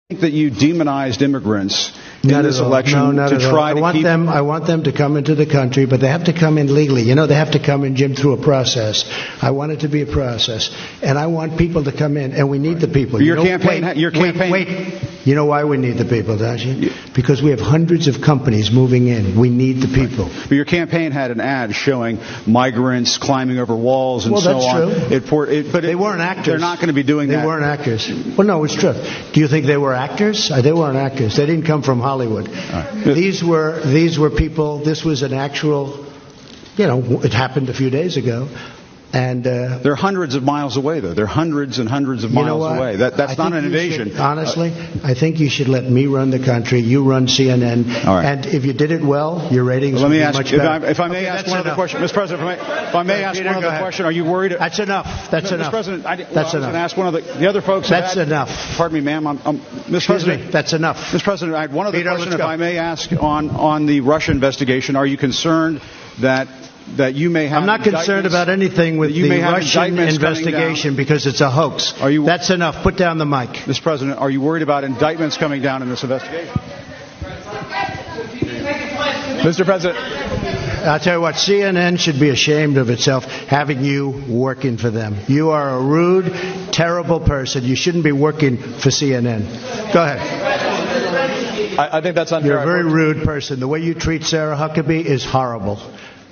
think that you demonized immigrants in this election to try to keep them. I want them to come into the country, but they have to come in legally. You know, they have to come in, Jim, through a process. I want it to be a process, and I want people to come in, and we need the people. Your campaign. Wait. You know why we need the people, don't you? Because we have hundreds of companies moving in. We need the people. But your campaign had an ad showing migrants climbing over walls and so on. Well, that's true. But they weren't actors. They're not going to be doing that. They weren't actors. Well, no, it's true. Do you think they were actors? They weren't actors. They didn't come from Hollywood. Right. These were people. This was an actual. You know, it happened a few days ago. And they're hundreds of miles away, though. They're hundreds and hundreds of miles away. That's not an invasion. Honestly, I think you should let me run the country. You run CNN. All right. And if you did it well, your ratings would be much better. If I may ask one other question, Mr. President. If I may ask one other question, are you worried? That's enough. That's enough. Mr. President, that's enough. To ask one of the other folks. That's enough. Pardon me, ma'am. Mr. President, that's enough. Mr. President, I had one other question. If I may ask on the Russia investigation, are you concerned that you may have? I'm not concerned about anything with the Russian investigation because it's a hoax. That's enough. Put down the mic. Mr. President, are you worried about indictments coming down in this investigation? Mr. President. I'll tell you what, CNN should be ashamed of itself having you working for them. You are a rude, terrible person. You shouldn't be working for CNN. Go ahead. I think that's unfair. You're a very rude person. The way you treat Sarah Huckabee is horrible.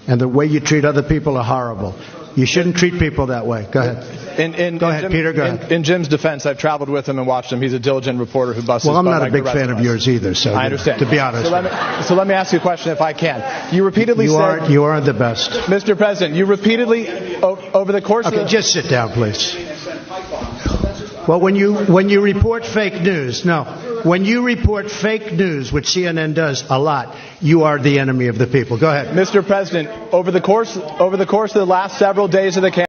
And the way you treat other people are horrible. You shouldn't treat people that way. Go ahead. Go ahead, Peter. Go ahead. In Jim's defense, I've traveled with him and watched him. He's a diligent reporter who busts his butt. Well, I'm not a big fan of yours either, so I understand. To be honest. So let me ask you a question, if I can. You repeatedly said you are the best, Mr. President. You repeatedly over the course of just sit down, please. Well, when you report fake news, when you report fake news, which CNN does a lot, you are the enemy of the people. Go ahead, Mr. President. Over the course of the last several days of the campaign.